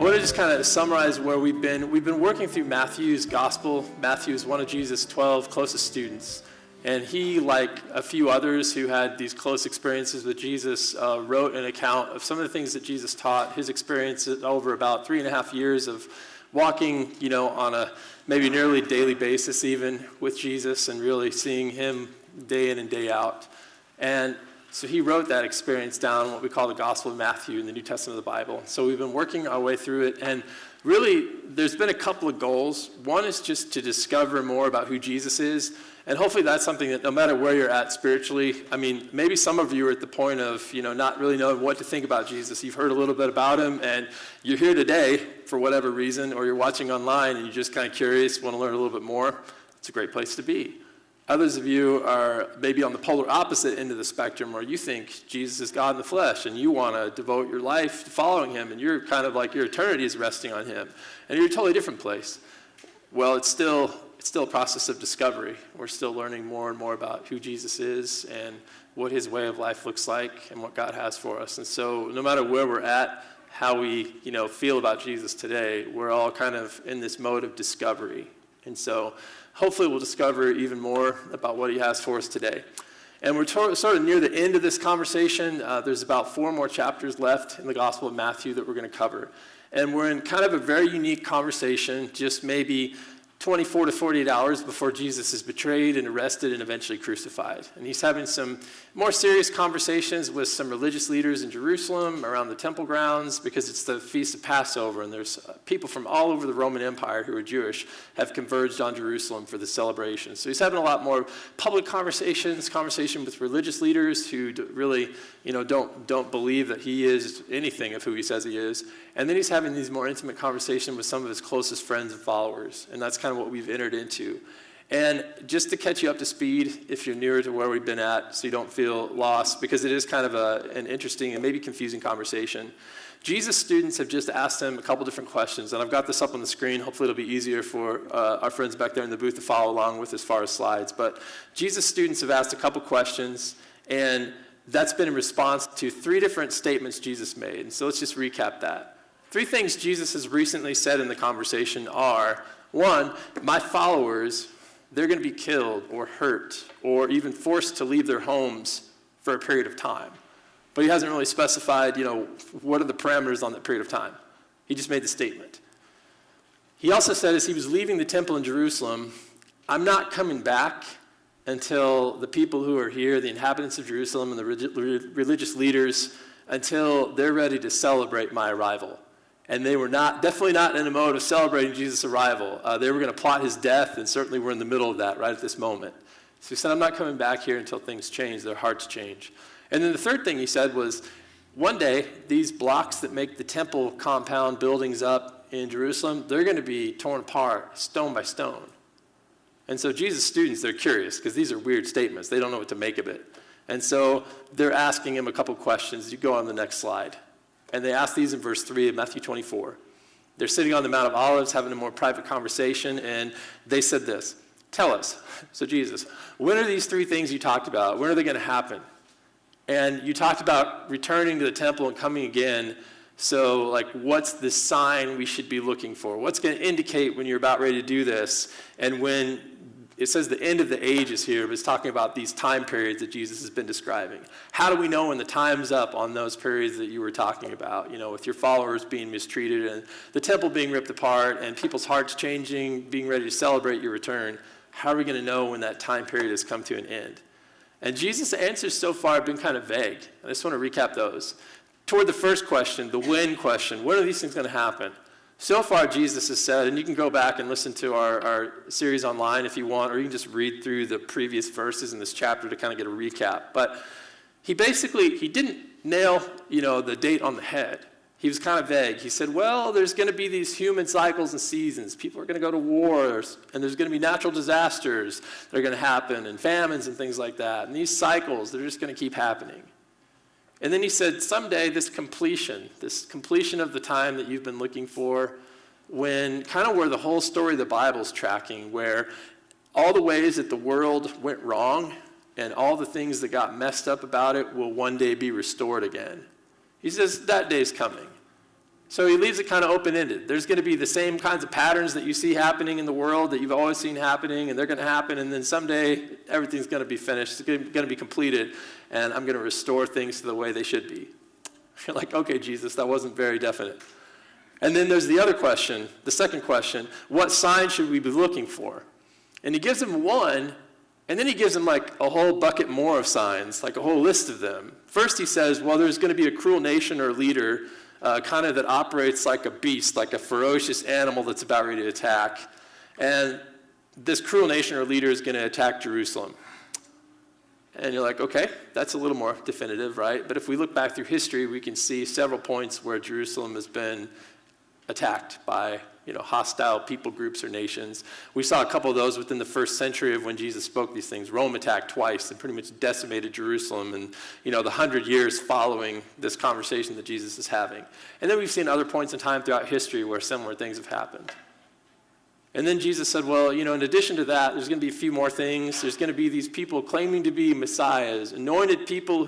want to just kind of summarize where we've been. We've been working through Matthew's gospel. Matthew is one of Jesus' 12 closest students. And he, like a few others who had these close experiences with Jesus, wrote an account of some of the things that Jesus taught, his experiences over about 3.5 years of walking, on a maybe nearly daily basis even with Jesus and really seeing him day in and day out. And so he wrote that experience down, what we call the Gospel of Matthew in the New Testament of the Bible. So we've been working our way through it, and really there's been a couple of goals. One is just to discover more about who Jesus is, and hopefully that's something that no matter where you're at spiritually, maybe some of you are at the point of, not really knowing what to think about Jesus. You've heard a little bit about him, and you're here today for whatever reason, or you're watching online and you're just kind of curious, want to learn a little bit more. It's a great place to be. Others of you are maybe on the polar opposite end of the spectrum, where you think Jesus is God in the flesh and you want to devote your life to following him, and you're kind of like your eternity is resting on him, and you're in a totally different place. Well, it's still a process of discovery. We're still learning more and more about who Jesus is and what his way of life looks like and what God has for us. And so no matter where we're at, how we feel about Jesus today, we're all kind of in this mode of discovery. And so hopefully we'll discover even more about what he has for us today. And we're sort of near the end of this conversation. There's about 4 more chapters left in the Gospel of Matthew that we're going to cover. And we're in kind of a very unique conversation, just maybe 24 to 48 hours before Jesus is betrayed and arrested and eventually crucified. And he's having some more serious conversations with some religious leaders in Jerusalem around the temple grounds, because it's the Feast of Passover, and there's people from all over the Roman Empire who are Jewish have converged on Jerusalem for the celebration. So he's having a lot more public conversation with religious leaders who really don't believe that he is anything of who he says he is. And then he's having these more intimate conversations with some of his closest friends and followers, and that's kind of what we've entered into. And just to catch you up to speed, if you're nearer to where we've been at, so you don't feel lost, because it is kind of an interesting and maybe confusing conversation. Jesus' students have just asked him a couple different questions, and I've got this up on the screen. Hopefully it'll be easier for our friends back there in the booth to follow along with as far as slides. But Jesus' students have asked a couple questions, and that's been in response to 3 different statements Jesus made. And so let's just recap that. 3 things Jesus has recently said in the conversation are, 1, my followers, they're going to be killed or hurt or even forced to leave their homes for a period of time. But he hasn't really specified, what are the parameters on that period of time. He just made the statement. He also said as he was leaving the temple in Jerusalem, I'm not coming back until the people who are here, the inhabitants of Jerusalem and the religious leaders, until they're ready to celebrate my arrival. And they were definitely not in a mode of celebrating Jesus' arrival. They were going to plot his death, and certainly we're in the middle of that right at this moment. So he said, I'm not coming back here until things change, their hearts change. And then the third thing he said was, one day, these blocks that make the temple compound buildings up in Jerusalem, they're going to be torn apart, stone by stone. And so Jesus' students, they're curious, because these are weird statements. They don't know what to make of it. And so they're asking him a couple questions. You go on the next slide. And they ask these in verse 3 of Matthew 24. They're sitting on the Mount of Olives having a more private conversation, and they said this, tell us, so Jesus, when are these 3 things you talked about? When are they going to happen? And you talked about returning to the temple and coming again, so what's the sign we should be looking for? What's going to indicate when you're about ready to do this? And when it says the end of the age is here, but it's talking about these time periods that Jesus has been describing. How do we know when the time's up on those periods that you were talking about, with your followers being mistreated and the temple being ripped apart and people's hearts changing, being ready to celebrate your return? How are we going to know when that time period has come to an end? And Jesus' answers so far have been kind of vague. I just want to recap those. Toward the first question, the when question, when are these things going to happen? So far, Jesus has said, and you can go back and listen to our series online if you want, or you can just read through the previous verses in this chapter to kind of get a recap. But he didn't nail, the date on the head. He was kind of vague. He said, well, there's going to be these human cycles and seasons. People are going to go to wars, and there's going to be natural disasters that are going to happen, and famines and things like that. And these cycles, they're just going to keep happening. And then he said, someday this completion of the time that you've been looking for, when kind of where the whole story of the Bible's tracking, where all the ways that the world went wrong and all the things that got messed up about it will one day be restored again. He says, that day's coming. So he leaves it kind of open-ended. There's going to be the same kinds of patterns that you see happening in the world that you've always seen happening, and they're going to happen, and then someday everything's going to be finished, it's going to be completed, and I'm going to restore things to the way they should be. You're like, okay, Jesus, that wasn't very definite. And then there's the other question, the second question, what sign should we be looking for? And he gives them one, and then he gives them like a whole bucket more of signs, like a whole list of them. First he says, well, there's going to be a cruel nation or leader kind of that operates like a beast, like a ferocious animal that's about ready to attack. And this cruel nation or leader is going to attack Jerusalem. And you're like, okay, that's a little more definitive, right? But if we look back through history, we can see several points where Jerusalem has been attacked by hostile people groups or nations. We saw a couple of those within the first century of when Jesus spoke these things. Rome attacked twice and pretty much decimated Jerusalem, and the 100 years following this conversation that Jesus is having. And then we've seen other points in time throughout history where similar things have happened. And then Jesus said, well, in addition to that, there's going to be a few more things. There's going to be these people claiming to be messiahs, anointed people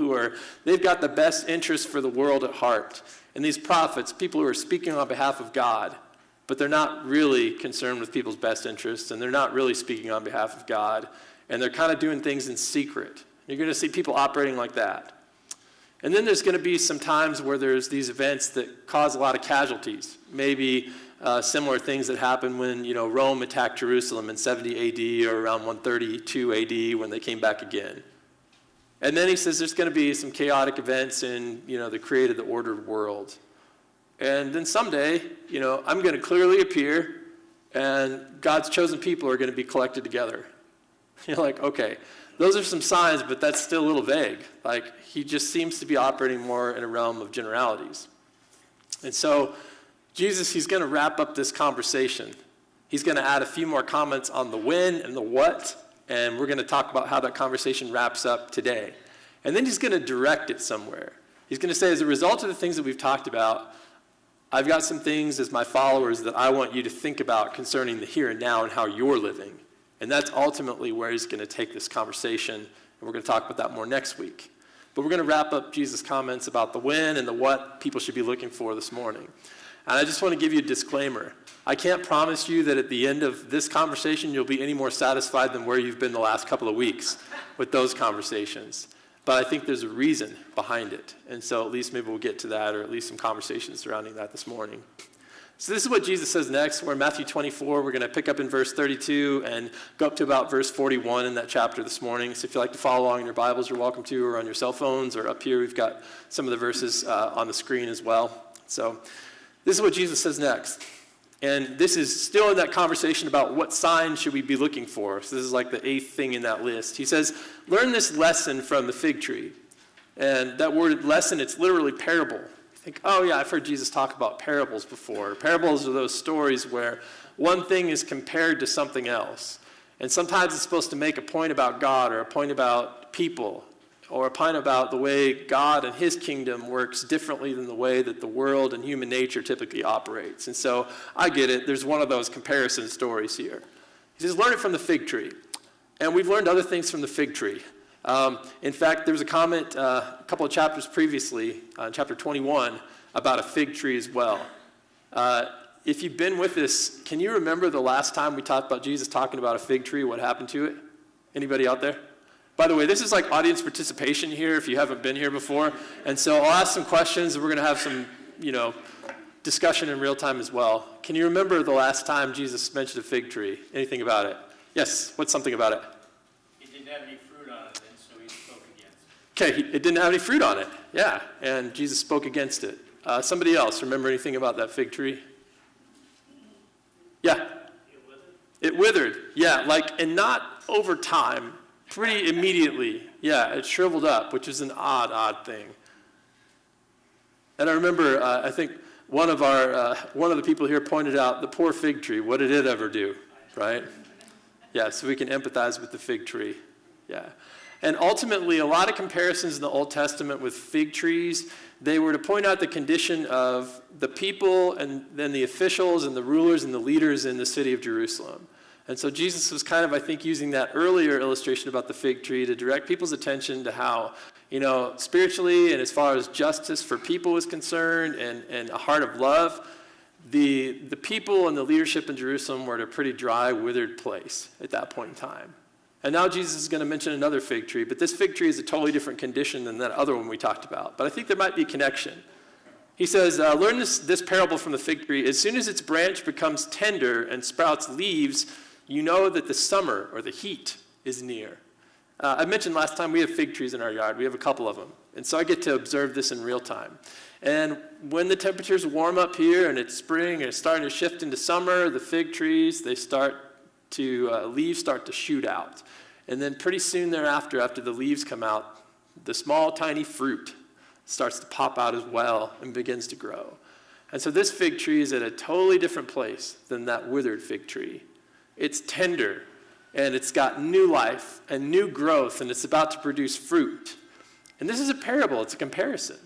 they've got the best interests for the world at heart. And these prophets, people who are speaking on behalf of God, but they're not really concerned with people's best interests, and they're not really speaking on behalf of God, and they're kind of doing things in secret. You're going to see people operating like that. And then there's going to be some times where there's these events that cause a lot of casualties, maybe similar things that happened when Rome attacked Jerusalem in 70 AD or around 132 AD when they came back again. And then he says there's going to be some chaotic events in the created, the ordered world. And then someday, I'm going to clearly appear, and God's chosen people are going to be collected together. You're like, okay, those are some signs, but that's still a little vague. Like, he just seems to be operating more in a realm of generalities. And so Jesus, he's going to wrap up this conversation. He's going to add a few more comments on the when and the what, and we're going to talk about how that conversation wraps up today. And then he's going to direct it somewhere. He's going to say, as a result of the things that we've talked about, I've got some things as my followers that I want you to think about concerning the here and now and how you're living. And that's ultimately where he's going to take this conversation, and we're going to talk about that more next week. But we're going to wrap up Jesus' comments about the when and the what people should be looking for this morning. And I just want to give you a disclaimer. I can't promise you that at the end of this conversation you'll be any more satisfied than where you've been the last couple of weeks with those conversations. But I think there's a reason behind it. And so at least maybe we'll get to that, or at least some conversations surrounding that this morning. So this is what Jesus says next. We're in Matthew 24. We're going to pick up in verse 32 and go up to about verse 41 in that chapter this morning. So if you'd like to follow along in your Bibles, you're welcome to, or on your cell phones, or up here we've got some of the verses on the screen as well. So this is what Jesus says next. And this is still in that conversation about what sign should we be looking for. So this is like the 8th thing in that list. He says, learn this lesson from the fig tree. And that word lesson, it's literally parable. You think, oh yeah, I've heard Jesus talk about parables before. Parables are those stories where one thing is compared to something else. And sometimes it's supposed to make a point about God, or a point about people, or a point about the way God and his kingdom works differently than the way that the world and human nature typically operates. And so I get it. There's one of those comparison stories here. He says, learn it from the fig tree. And we've learned other things from the fig tree. In fact, there was a comment a couple of chapters previously, chapter 21, about a fig tree as well. If you've been with us, can you remember the last time we talked about Jesus talking about a fig tree, what happened to it? Anybody out there? By the way, this is like audience participation here if you haven't been here before. And so I'll ask some questions, and we're going to have some, discussion in real time as well. Can you remember the last time Jesus mentioned a fig tree? Anything about it? Yes, what's something about it? It didn't have any fruit on it, and so he spoke against it. Okay, it didn't have any fruit on it. Yeah, and Jesus spoke against it. Somebody else remember anything about that fig tree? Yeah. It withered. Yeah, and not over time. Pretty immediately, yeah, it shriveled up, which is an odd thing. And I remember, I think one of the people here pointed out the poor fig tree. What did it ever do, right? Yeah, so we can empathize with the fig tree. Yeah, and ultimately, a lot of comparisons in the Old Testament with fig trees, they were to point out the condition of the people and then the officials and the rulers and the leaders in the city of Jerusalem. And so Jesus was kind of, I think, using that earlier illustration about the fig tree to direct people's attention to how, Spiritually and as far as justice for people is concerned and a heart of love, the people and the leadership in Jerusalem were at a pretty dry, withered place at that point in time. And now Jesus is going to mention another fig tree, but this fig tree is a totally different condition than that other one we talked about. But I think there might be a connection. He says, learn this parable from the fig tree. As soon as its branch becomes tender and sprouts leaves, you know that the summer or the heat is near. I mentioned last time we have fig trees in our yard. We have a couple of them. And so I get to observe this in real time. And when the temperatures warm up here and it's spring and it's starting to shift into summer, the fig trees, leaves start to shoot out. And then pretty soon thereafter, after the leaves come out, the small, tiny fruit starts to pop out as well and begins to grow. And so this fig tree is at a totally different place than that withered fig tree. It's tender, and it's got new life and new growth, and it's about to produce fruit. And this is a parable, it's a comparison.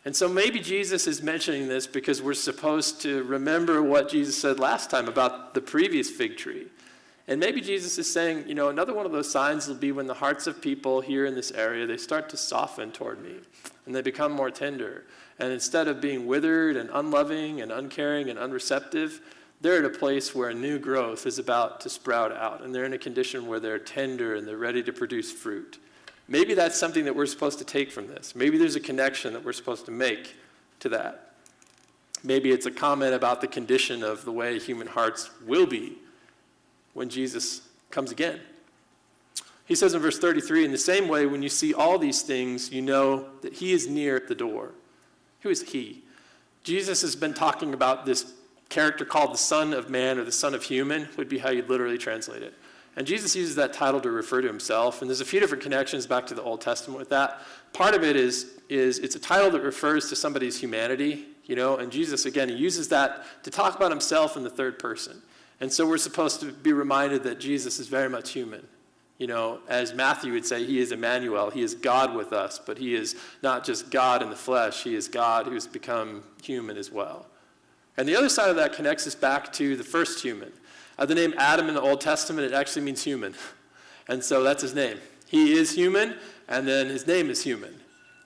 And so maybe Jesus is mentioning this because we're supposed to remember what Jesus said last time about the previous fig tree. And maybe Jesus is saying, another one of those signs will be when the hearts of people here in this area, they start to soften toward me, and they become more tender. And instead of being withered and unloving and uncaring and unreceptive, they're at a place where new growth is about to sprout out, and they're in a condition where they're tender and they're ready to produce fruit. Maybe that's something that we're supposed to take from this. Maybe there's a connection that we're supposed to make to that. Maybe it's a comment about the condition of the way human hearts will be when Jesus comes again. He says in verse 33, in the same way, when you see all these things, you know that he is near at the door. Who is he? Jesus has been talking about this character called the Son of Man, or the Son of Human, would be how you'd literally translate it. And Jesus uses that title to refer to himself, and there's a few different connections back to the Old Testament with that. Part of it is it's a title that refers to somebody's humanity, and Jesus, again, he uses that to talk about himself in the third person. And so we're supposed to be reminded that Jesus is very much human. As Matthew would say, he is Emmanuel, he is God with us, but he is not just God in the flesh, he is God who's become human as well. And the other side of that connects us back to the first human. The name Adam in the Old Testament, it actually means human. And so that's his name. He is human, and then his name is human.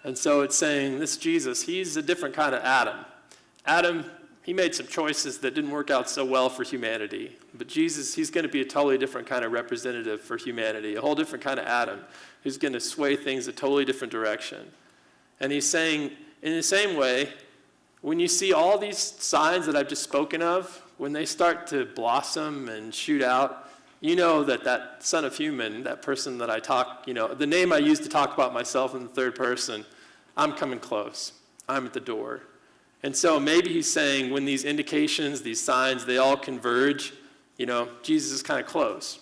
And so it's saying this Jesus, he's a different kind of Adam. Adam, he made some choices that didn't work out so well for humanity. But Jesus, he's going to be a totally different kind of representative for humanity, a whole different kind of Adam who's going to sway things a totally different direction. And he's saying, in the same way, when you see all these signs that I've just spoken of, when they start to blossom and shoot out, you know that Son of Human, that person that I talk, the name I use to talk about myself in the third person, I'm coming close. I'm at the door. And so maybe he's saying when these indications, these signs, they all converge, Jesus is kind of close.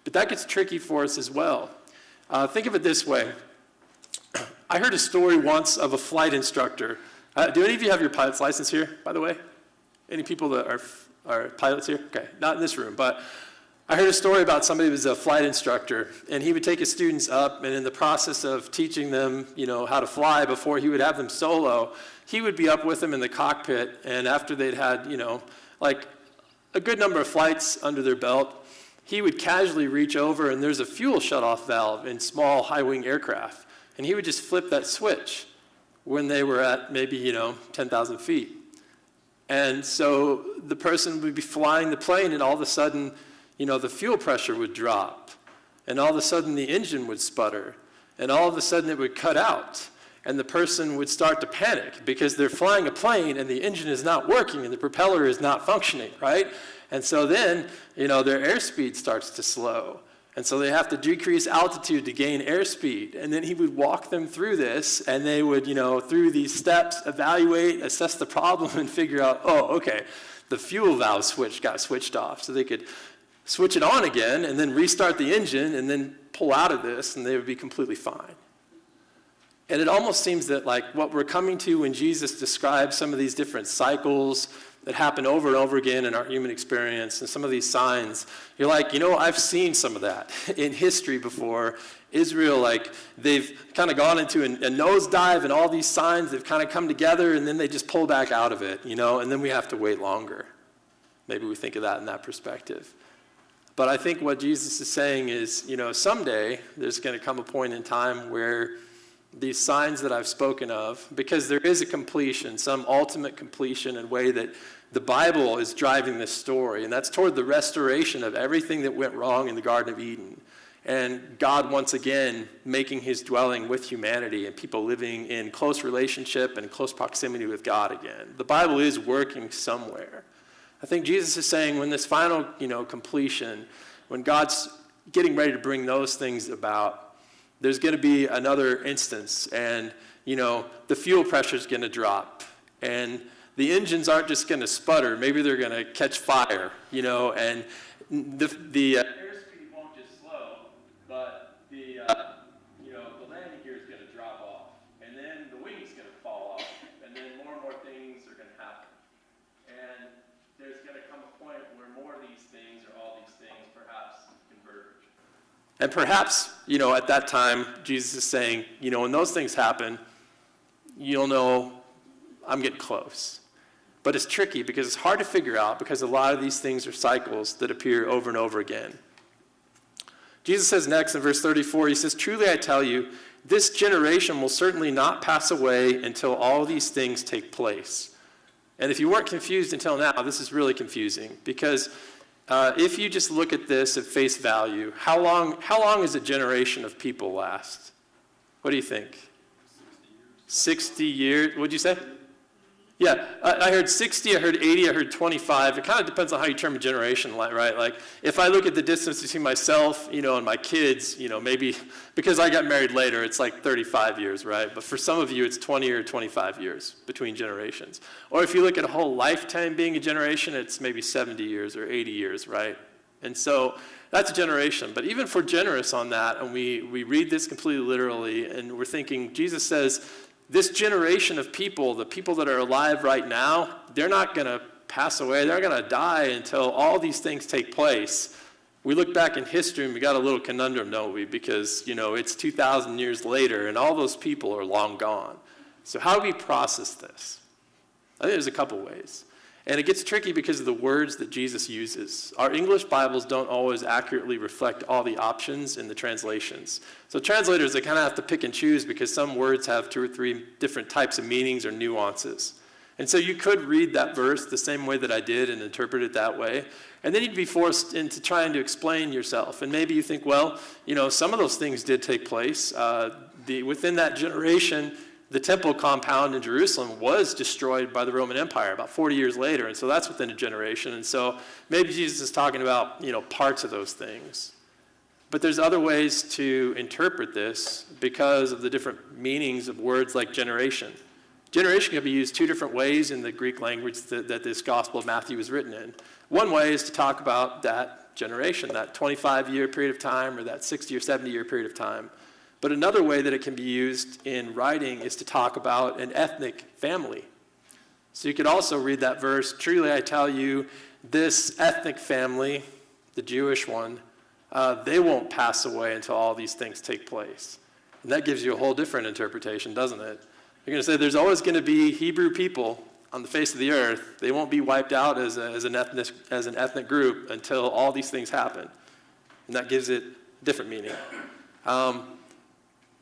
But that gets tricky for us as well. Think of it this way. I heard a story once of a flight instructor. Do any of you have your pilot's license here, by the way? Any people that are pilots here? Okay, not in this room, but I heard a story about somebody who was a flight instructor, and he would take his students up, and in the process of teaching them, how to fly before he would have them solo, he would be up with them in the cockpit, and after they'd had, like a good number of flights under their belt, he would casually reach over, and there's a fuel shutoff valve in small high-wing aircraft, and he would just flip that switch when they were at maybe, 10,000 feet. And so the person would be flying the plane, and all of a sudden, the fuel pressure would drop, and all of a sudden the engine would sputter, and all of a sudden it would cut out, and the person would start to panic because they're flying a plane and the engine is not working and the propeller is not functioning, right? And so then, their airspeed starts to slow. And so they have to decrease altitude to gain airspeed. And then he would walk them through this, and they would, through these steps, evaluate, assess the problem, and figure out, the fuel valve switch got switched off. So they could switch it on again, and then restart the engine, and then pull out of this, and they would be completely fine. And it almost seems that what we're coming to when Jesus describes some of these different cycles that happen over and over again in our human experience, and some of these signs, you're like, I've seen some of that in history before. Israel, they've kind of gone into a nosedive, and all these signs, they've kind of come together, and then they just pull back out of it, and then we have to wait longer. Maybe we think of that in that perspective. But I think what Jesus is saying is, someday there's going to come a point in time where these signs that I've spoken of, because there is a completion, some ultimate completion in a way that the Bible is driving this story, and that's toward the restoration of everything that went wrong in the Garden of Eden. And God once again making his dwelling with humanity and people living in close relationship and close proximity with God again. The Bible is working somewhere. I think Jesus is saying when this final, completion, when God's getting ready to bring those things about, there's going to be another instance, and, the fuel pressure is going to drop, and the engines aren't just going to sputter. Maybe they're going to catch fire, and the airspeed won't just slow, but the landing gear is going to drop off, and then the wing's going to fall off, and then more and more things are going to happen. And there's going to come a point where more of these things, or all these things, perhaps converge. And perhaps, at that time, Jesus is saying, when those things happen, you'll know I'm getting close. But it's tricky because it's hard to figure out, because a lot of these things are cycles that appear over and over again. Jesus says next in verse 34, he says, "Truly I tell you, this generation will certainly not pass away until all these things take place." And if you weren't confused until now, this is really confusing, because if you just look at this at face value, how long does a generation of people last? What do you think? 60 years. What'd you say? Yeah, I heard 60, I heard 80, I heard 25. It kind of depends on how you term a generation, right? Like, if I look at the distance between myself, and my kids, maybe, because I got married later, it's like 35 years, right? But for some of you, it's 20 or 25 years between generations. Or if you look at a whole lifetime being a generation, it's maybe 70 years or 80 years, right? And so that's a generation. But even if we're generous on that, and we read this completely literally, and we're thinking, Jesus says, this generation of people, the people that are alive right now, they're not going to pass away. They're going to die until all these things take place. We look back in history and we got a little conundrum, don't we? Because, it's 2,000 years later and all those people are long gone. So how do we process this? I think there's a couple ways. And it gets tricky because of the words that Jesus uses. Our English Bibles don't always accurately reflect all the options in the translations. So translators, they kind of have to pick and choose because some words have 2 or 3 different types of meanings or nuances. And so you could read that verse the same way that I did and interpret it that way. And then you'd be forced into trying to explain yourself. And maybe you think, well, some of those things did take place. Within that generation, the temple compound in Jerusalem was destroyed by the Roman Empire about 40 years later, and so that's within a generation. And so maybe Jesus is talking about, parts of those things. But there's other ways to interpret this because of the different meanings of words like generation. Generation can be used 2 different ways in the Greek language that this Gospel of Matthew is written in. One way is to talk about that generation, that 25-year period of time or that 60 or 70-year period of time. But another way that it can be used in writing is to talk about an ethnic family. So you could also read that verse, "Truly I tell you, this ethnic family," the Jewish one, "they won't pass away until all these things take place." And that gives you a whole different interpretation, doesn't it? You're going to say there's always going to be Hebrew people on the face of the earth. They won't be wiped out as an ethnic group until all these things happen. And that gives it a different meaning.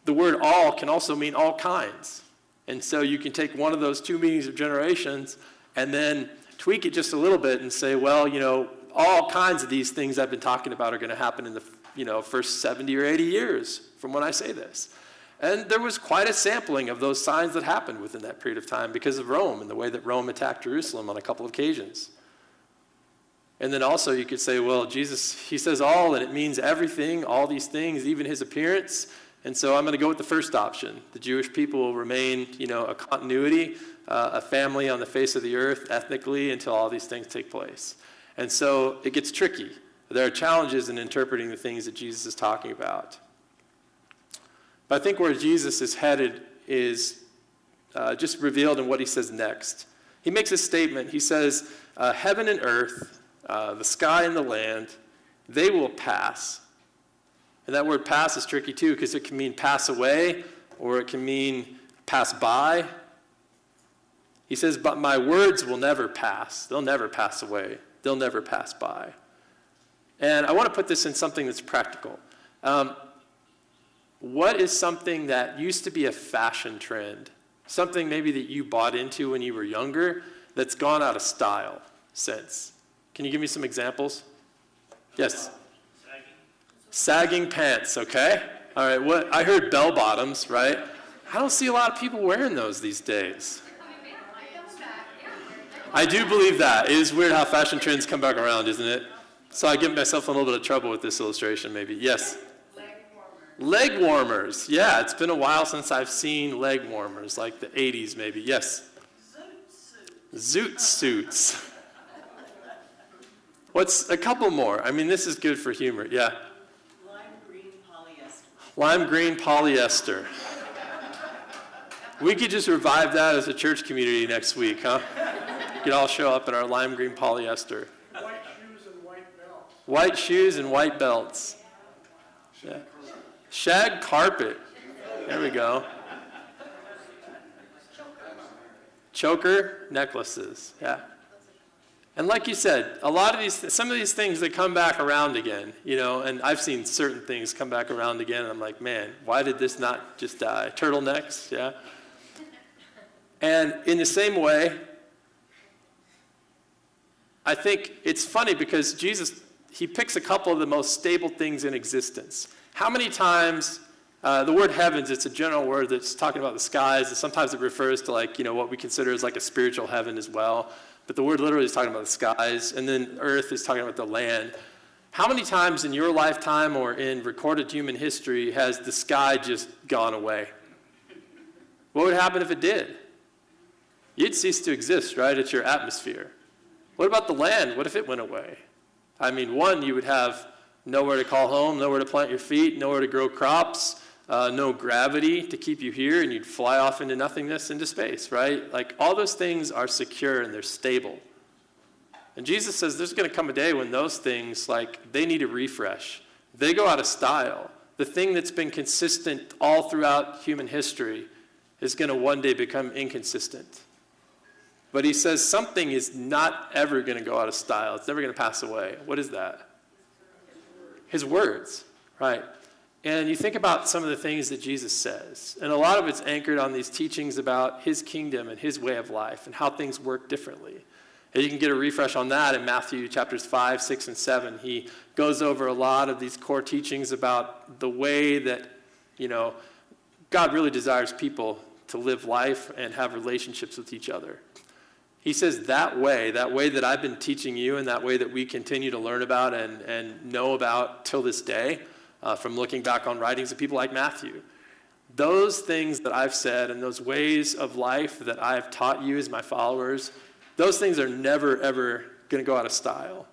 The word all can also mean all kinds. And so you can take one of those 2 meanings of generations and then tweak it just a little bit and say, well, all kinds of these things I've been talking about are going to happen in the first 70 or 80 years from when I say this. And there was quite a sampling of those signs that happened within that period of time because of Rome and the way that Rome attacked Jerusalem on a couple of occasions. And then also you could say, well, Jesus, he says all, and it means everything, all these things, even his appearance. And so I'm going to go with the first option. The Jewish people will remain, a continuity, a family on the face of the earth ethnically until all these things take place. And so it gets tricky. There are challenges in interpreting the things that Jesus is talking about. But I think where Jesus is headed is just revealed in what he says next. He makes a statement. He says, heaven and earth, the sky and the land, they will pass. And that word pass is tricky too because it can mean pass away or it can mean pass by. He says, but my words will never pass. They'll never pass away. They'll never pass by. And I want to put this in something that's practical. what is something that used to be a fashion trend, something maybe that you bought into when you were younger that's gone out of style since? Can you give me some examples? Yes. Sagging pants, okay. All right, what I heard bell bottoms, right? I don't see a lot of people wearing those these days. I do believe that. It is weird how fashion trends come back around, isn't it? So I give myself a little bit of trouble with this illustration, maybe. Yes? Leg warmers. Yeah, it's been a while since I've seen leg warmers, like the 80s maybe. Yes? Zoot suits. What's a couple more? I mean, this is good for humor. Yeah? Lime green polyester. Lime green polyester. We could just revive that as a church community next week, huh? We could all show up in our lime green polyester. White shoes and white belts. White shoes and white belts. Yeah. Shag carpet. There we go. Choker necklaces. Yeah. And like you said, a lot of some of these things, they come back around again, and I've seen certain things come back around again, and I'm like, man, why did this not just die? Turtlenecks, yeah? And in the same way, I think it's funny because Jesus, he picks a couple of the most stable things in existence. How many times, the word heavens, it's a general word that's talking about the skies, and sometimes it refers to what we consider as like a spiritual heaven as well. But the word literally is talking about the skies, and then earth is talking about the land. How many times in your lifetime or in recorded human history has the sky just gone away? What would happen if it did? You'd cease to exist, right? It's your atmosphere. What about the land? What if it went away? I mean, one, you would have nowhere to call home, nowhere to plant your feet, nowhere to grow crops, no gravity to keep you here, and you'd fly off into nothingness, into space, right? Like, all those things are secure and they're stable. And Jesus says there's going to come a day when those things, they need a refresh. They go out of style. The thing that's been consistent all throughout human history is going to one day become inconsistent. But he says something is not ever going to go out of style. It's never going to pass away. What is that? His words, right? And you think about some of the things that Jesus says, and a lot of it's anchored on these teachings about his kingdom and his way of life and how things work differently. And you can get a refresh on that in Matthew chapters 5, 6, and 7. He goes over a lot of these core teachings about the way that, God really desires people to live life and have relationships with each other. He says that way that I've been teaching you and that way that we continue to learn about and know about till this day, from looking back on writings of people like Matthew. Those things that I've said and those ways of life that I've taught you as my followers, those things are never, ever going to go out of style.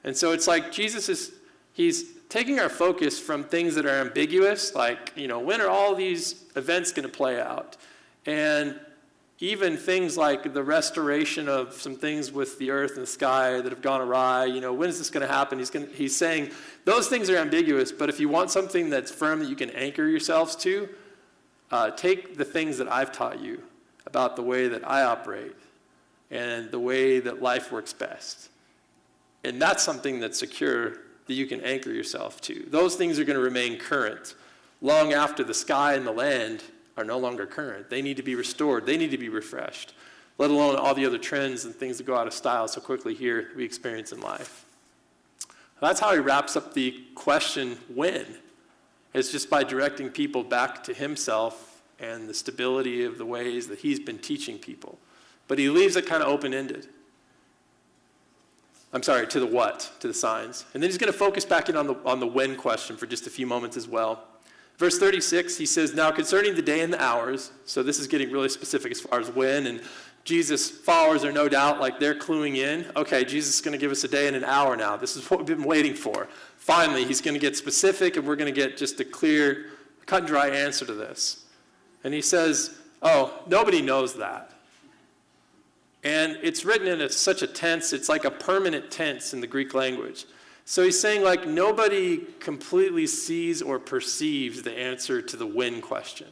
And so it's like he's taking our focus from things that are ambiguous, like, when are all these events going to play out? And even things like the restoration of some things with the earth and the sky that have gone awry, when is this going to happen? He's saying those things are ambiguous, but if you want something that's firm that you can anchor yourselves to, take the things that I've taught you about the way that I operate and the way that life works best. And that's something that's secure that you can anchor yourself to. Those things are going to remain current long after the sky and the land are no longer current. They need to be restored. They need to be refreshed, let alone all the other trends and things that go out of style so quickly here we experience in life. That's how he wraps up the question, when? It's just by directing people back to himself and the stability of the ways that he's been teaching people. But he leaves it kind of open-ended. To the what, to the signs. And then he's going to focus back in on the when question for just a few moments as well. Verse 36, he says, now concerning the day and the hours, so this is getting really specific as far as when, and Jesus' followers are no doubt they're cluing in. Okay, Jesus is going to give us a day and an hour now. This is what we've been waiting for. Finally, he's going to get specific, and we're going to get just a clear, cut and dry answer to this. And he says, nobody knows that. And it's written in such a tense, it's like a permanent tense in the Greek language. So he's saying nobody completely sees or perceives the answer to the when question.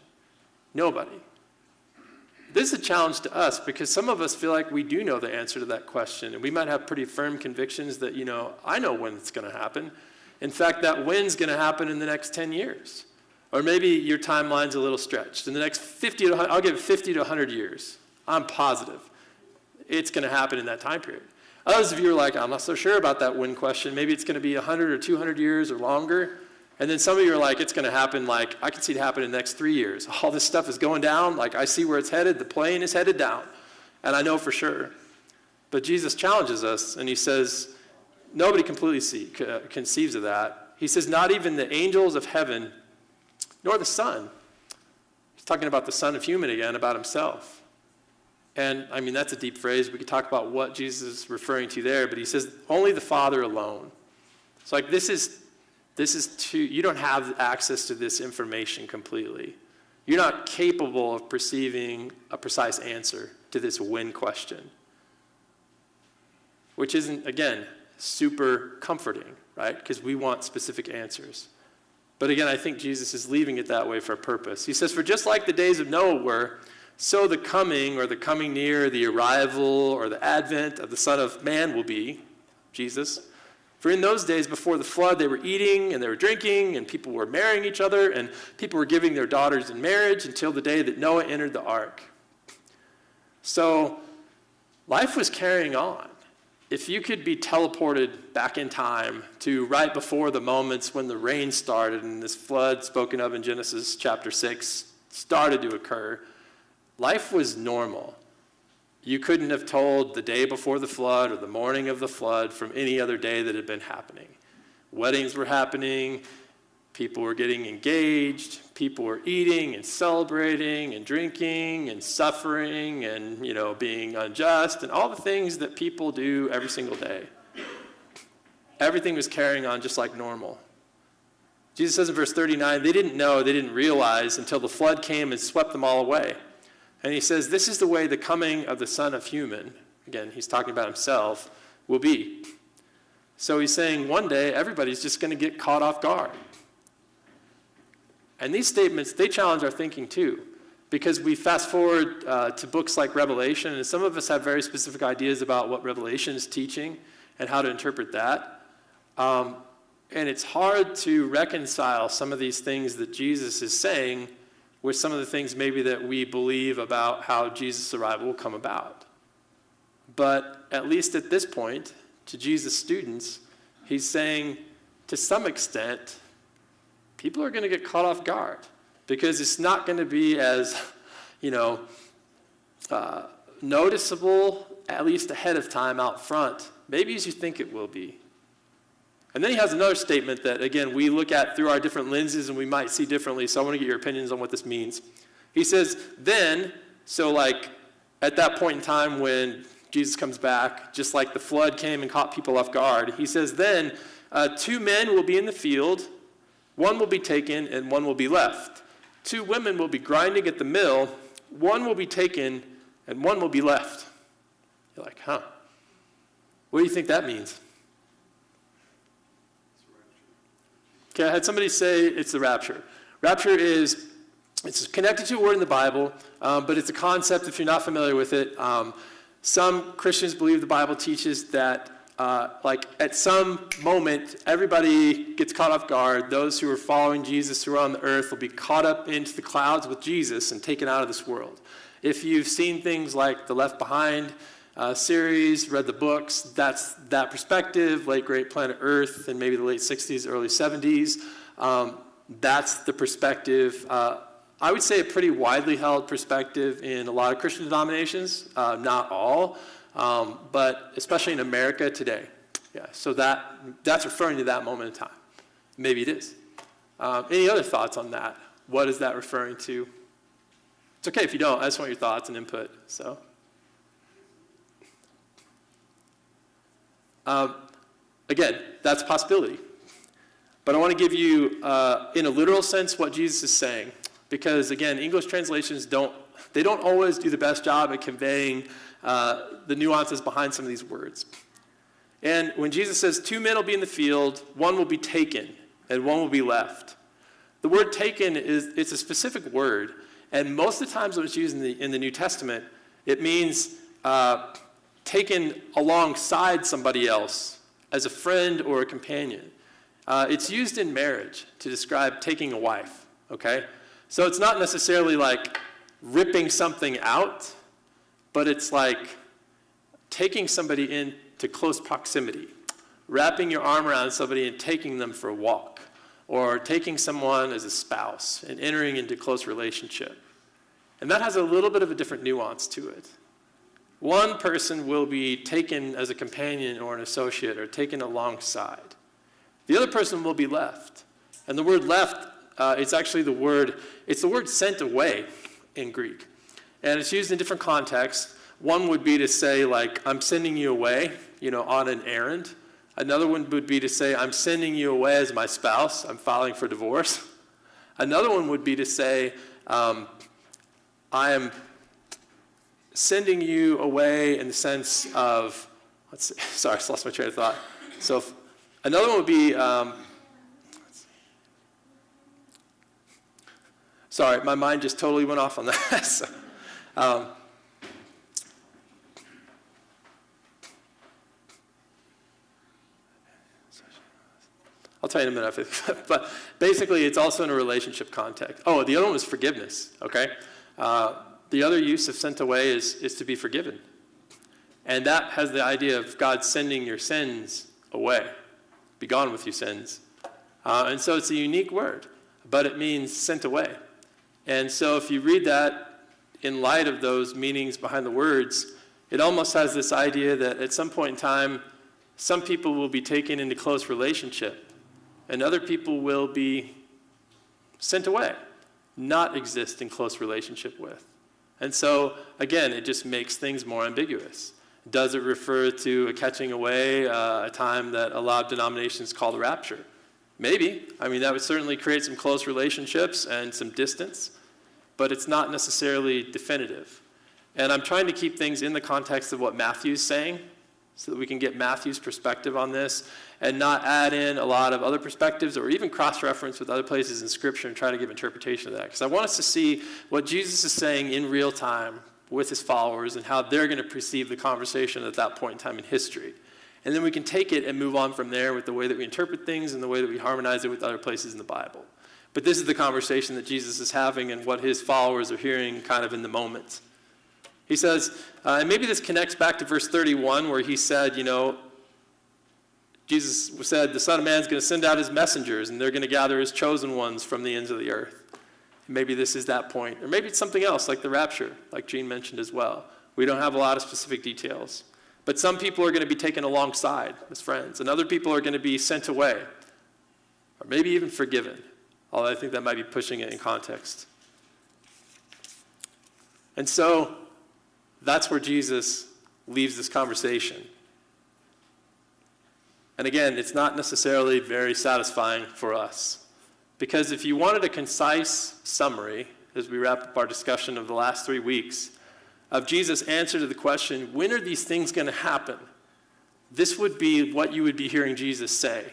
Nobody. This is a challenge to us because some of us feel like we do know the answer to that question. And we might have pretty firm convictions that, I know when it's going to happen. In fact, that when's going to happen in the next 10 years. Or maybe your timeline's a little stretched. In the next 50 to 100, I'll give it 50 to 100 years. I'm positive it's going to happen in that time period. Others of you are like, I'm not so sure about that when question. Maybe it's going to be 100 or 200 years or longer. And then some of you are like, it's going to happen like, I can see it happen in the next 3 years. All this stuff is going down. Like, I see where it's headed. The plane is headed down. And I know for sure. But Jesus challenges us, and he says, nobody completely conceives of that. He says, not even the angels of heaven, nor the Son. He's talking about the Son of Human again, about himself. And, I mean, that's a deep phrase. We could talk about what Jesus is referring to there, but he says, only the Father alone. It's like, this is you don't have access to this information completely. You're not capable of perceiving a precise answer to this when question, which isn't, again, super comforting, right? Because we want specific answers. But again, I think Jesus is leaving it that way for a purpose. He says, for just like the days of Noah were, so the coming or the coming near, the arrival or the advent of the Son of Man will be, Jesus. For in those days before the flood, they were eating and they were drinking and people were marrying each other and people were giving their daughters in marriage until the day that Noah entered the ark. So life was carrying on. If you could be teleported back in time to right before the moments when the rain started and this flood spoken of in Genesis chapter 6 started to occur, life was normal. You couldn't have told the day before the flood or the morning of the flood from any other day that had been happening. Weddings were happening, people were getting engaged, people were eating and celebrating and drinking and suffering and, being unjust and all the things that people do every single day. Everything was carrying on just like normal. Jesus says in verse 39, they didn't realize until the flood came and swept them all away. And he says, this is the way the coming of the Son of Human, again, he's talking about himself, will be. So he's saying one day everybody's just going to get caught off guard. And these statements, they challenge our thinking too, because we fast forward to books like Revelation, and some of us have very specific ideas about what Revelation is teaching and how to interpret that. And it's hard to reconcile some of these things that Jesus is saying with some of the things maybe that we believe about how Jesus' arrival will come about. But at least at this point, to Jesus' students, he's saying, to some extent, people are going to get caught off guard because it's not going to be as, noticeable, at least ahead of time out front, maybe as you think it will be. And then he has another statement that, again, we look at through our different lenses and we might see differently, so I want to get your opinions on what this means. He says, then, so like at that point in time when Jesus comes back, just like the flood came and caught people off guard, he says, then 2 men will be in the field, one will be taken and one will be left. 2 women will be grinding at the mill, one will be taken and one will be left. You're like, huh? What do you think that means? Okay, I had somebody say it's the rapture. Rapture it's connected to a word in the Bible, but it's a concept if you're not familiar with it. Some Christians believe the Bible teaches that at some moment, everybody gets caught off guard. Those who are following Jesus who are on the earth will be caught up into the clouds with Jesus and taken out of this world. If you've seen things like the Left Behind series, read the books, that's that perspective, late great planet Earth in maybe the late 60s, early 70s. That's the perspective, I would say a pretty widely held perspective in a lot of Christian denominations, not all, but especially in America today. Yeah, so that's referring to that moment in time. Maybe it is. Any other thoughts on that? What is that referring to? It's okay if you don't, I just want your thoughts and input, so. Again, that's a possibility. But I want to give you, in a literal sense, what Jesus is saying. Because, again, English translations don't always do the best job at conveying the nuances behind some of these words. And when Jesus says 2 men will be in the field, one will be taken, and one will be left. The word taken it's a specific word. And most of the times when it's used in the New Testament, it means taken alongside somebody else as a friend or a companion. It's used in marriage to describe taking a wife, okay? So it's not necessarily like ripping something out, but it's like taking somebody into close proximity, wrapping your arm around somebody and taking them for a walk, or taking someone as a spouse and entering into close relationship. And that has a little bit of a different nuance to it. One person will be taken as a companion or an associate or taken alongside. The other person will be left. And the word left, it's actually the word sent away in Greek. And it's used in different contexts. One would be to say, like, I'm sending you away, on an errand. Another one would be to say, I'm sending you away as my spouse. I'm filing for divorce. Another one would be to say, I am sending you away in the sense of, sorry, I lost my train of thought. So another one would be, sorry, my mind just totally went off on that. So, I'll tell you in a minute. But basically, it's also in a relationship context. Oh, the other one was forgiveness, okay? The other use of sent away is to be forgiven. And that has the idea of God sending your sins away. Be gone with your sins. And so it's a unique word, but it means sent away. And so if you read that in light of those meanings behind the words, it almost has this idea that at some point in time, some people will be taken into close relationship, and other people will be sent away, not exist in close relationship with. And so, again, it just makes things more ambiguous. Does it refer to a catching away, a time that a lot of denominations call the rapture? Maybe. I mean, that would certainly create some close relationships and some distance, but it's not necessarily definitive. And I'm trying to keep things in the context of what Matthew's saying so that we can get Matthew's perspective on this and not add in a lot of other perspectives or even cross-reference with other places in Scripture and try to give interpretation of that. Because I want us to see what Jesus is saying in real time with his followers and how they're going to perceive the conversation at that point in time in history. And then we can take it and move on from there with the way that we interpret things and the way that we harmonize it with other places in the Bible. But this is the conversation that Jesus is having and what his followers are hearing kind of in the moment. He says, and maybe this connects back to verse 31 where he said, Jesus said, the Son of Man is going to send out his messengers and they're going to gather his chosen ones from the ends of the earth. Maybe this is that point. Or maybe it's something else like the rapture, like Gene mentioned as well. We don't have a lot of specific details. But some people are going to be taken alongside as friends, and other people are going to be sent away, or maybe even forgiven, although I think that might be pushing it in context. And so that's where Jesus leaves this conversation. And again, it's not necessarily very satisfying for us. Because if you wanted a concise summary, as we wrap up our discussion of the last 3 weeks, of Jesus' answer to the question, when are these things going to happen? This would be what you would be hearing Jesus say.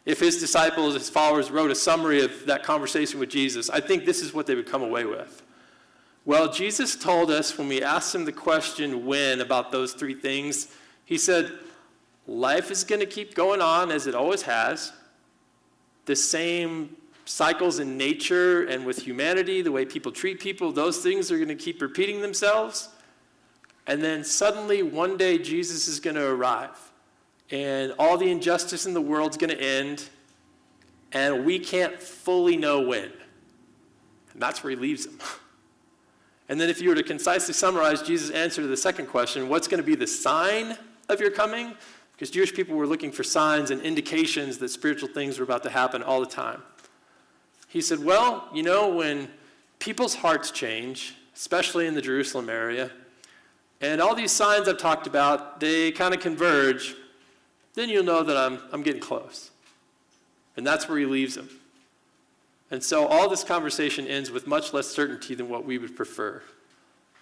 If his disciples, his followers, wrote a summary of that conversation with Jesus, I think this is what they would come away with. Well, Jesus told us when we asked him the question when about those 3 things, he said, life is going to keep going on as it always has. The same cycles in nature and with humanity, the way people treat people, those things are going to keep repeating themselves. And then suddenly one day Jesus is going to arrive and all the injustice in the world is going to end and we can't fully know when. And that's where he leaves them. And then if you were to concisely summarize Jesus' answer to the second question, what's going to be the sign of your coming? Because Jewish people were looking for signs and indications that spiritual things were about to happen all the time. He said, well, when people's hearts change, especially in the Jerusalem area, and all these signs I've talked about, they kind of converge, then you'll know that I'm getting close. And that's where he leaves them. And so all this conversation ends with much less certainty than what we would prefer.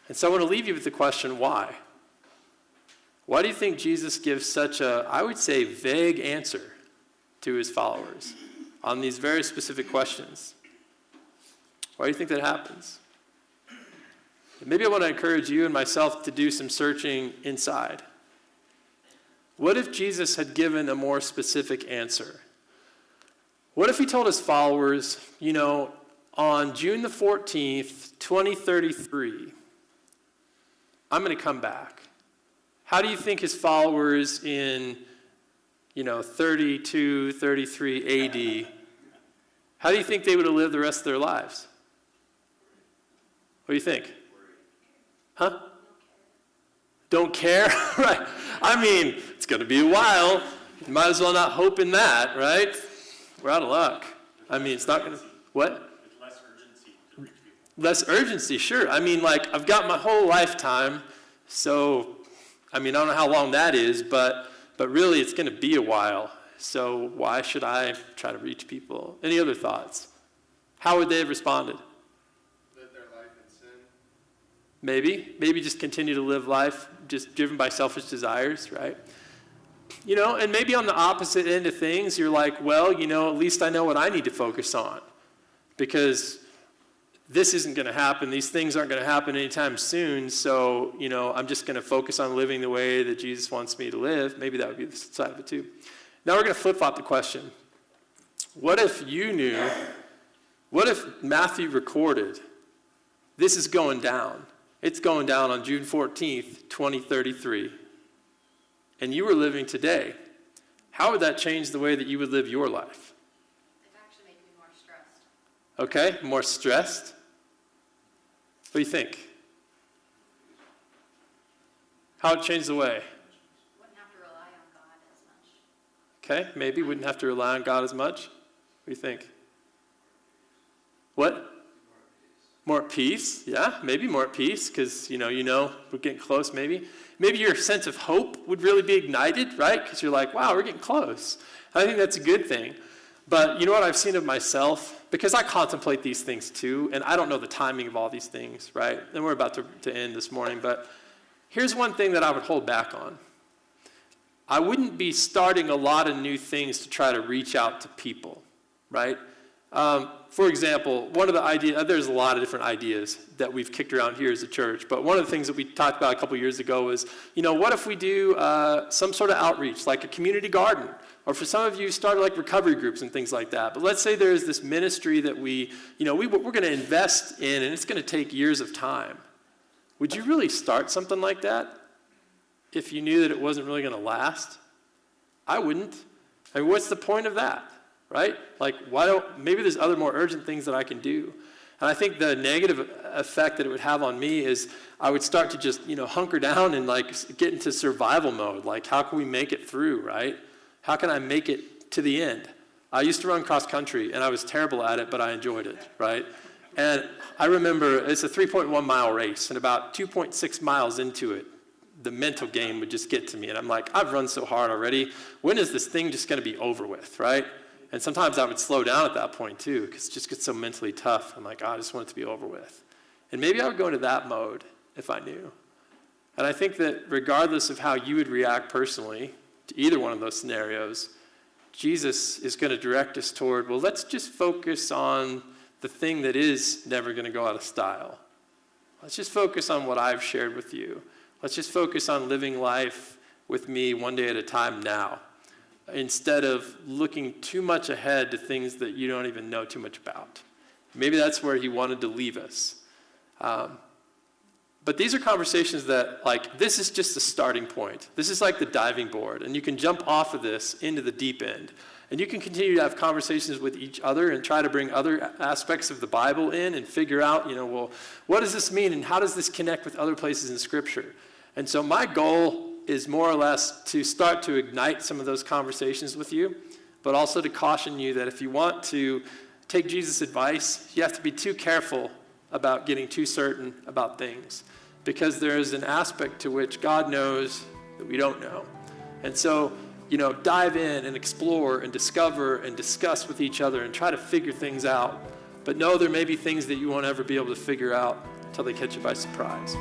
And so I want to leave you with the question, why? Why do you think Jesus gives such a, I would say, vague answer to his followers on these very specific questions? Why do you think that happens? And maybe I want to encourage you and myself to do some searching inside. What if Jesus had given a more specific answer? What if he told his followers, on June the 14th, 2033, I'm going to come back. How do you think his followers in, 32, 33 AD, how do you think they would have lived the rest of their lives? What do you think? Huh? Don't care? Right. I mean, it's going to be a while. You might as well not hope in that, right? We're out of luck. I mean, it's not going to... What? With less urgency to reach people. Less urgency, sure. I mean, I've got my whole lifetime, so, I don't know how long that is, but really it's going to be a while. So why should I try to reach people? Any other thoughts? How would they have responded? Live their life in sin. Maybe just continue to live life just driven by selfish desires, right? And maybe on the opposite end of things, you're like, well, at least I know what I need to focus on, because this isn't going to happen. These things aren't going to happen anytime soon. So, I'm just going to focus on living the way that Jesus wants me to live. Maybe that would be the side of it too. Now we're going to flip-flop the question. What if Matthew recorded, this is going down. It's going down on June 14th, 2033. And you were living today. How would that change the way that you would live your life? It actually makes me more stressed. Okay, more stressed? What do you think? How would it change the way? Wouldn't have to rely on God as much. Okay, maybe wouldn't have to rely on God as much. What do you think? What? More at peace? Yeah, maybe more at peace, because, we're getting close maybe. Maybe your sense of hope would really be ignited, right? Because you're like, wow, we're getting close. I think that's a good thing. But you know what I've seen of myself? Because I contemplate these things too, and I don't know the timing of all these things, right? And we're about to end this morning, but here's one thing that I would hold back on. I wouldn't be starting a lot of new things to try to reach out to people, right? For example, one of the ideas, there's a lot of different ideas that we've kicked around here as a church, but one of the things that we talked about a couple years ago was, what if we do some sort of outreach, like a community garden, or for some of you, started like recovery groups and things like that. But let's say there's this ministry that we're going to invest in, and it's going to take years of time. Would you really start something like that if you knew that it wasn't really going to last? I wouldn't. What's the point of that? Right? Maybe there's other more urgent things that I can do. And I think the negative effect that it would have on me is I would start to just, hunker down and get into survival mode. How can we make it through, right? How can I make it to the end? I used to run cross country and I was terrible at it, but I enjoyed it, right? And I remember it's a 3.1 mile race, and about 2.6 miles into it, the mental game would just get to me. And I'm like, I've run so hard already. When is this thing just going to be over with, right? And sometimes I would slow down at that point too, because it just gets so mentally tough. I'm like, I just want it to be over with. And maybe I would go into that mode if I knew. And I think that regardless of how you would react personally to either one of those scenarios, Jesus is going to direct us toward, well, let's just focus on the thing that is never going to go out of style. Let's just focus on what I've shared with you. Let's just focus on living life with me one day at a time now, instead of looking too much ahead to things that you don't even know too much about. Maybe that's where he wanted to leave us. But these are conversations that, this is just the starting point. This is like the diving board, and you can jump off of this into the deep end. And you can continue to have conversations with each other and try to bring other aspects of the Bible in and figure out, well, what does this mean and how does this connect with other places in Scripture? And so my goal is more or less to start to ignite some of those conversations with you, but also to caution you that if you want to take Jesus' advice, you have to be too careful about getting too certain about things, because there is an aspect to which God knows that we don't know. And so, dive in and explore and discover and discuss with each other and try to figure things out. But know there may be things that you won't ever be able to figure out until they catch you by surprise.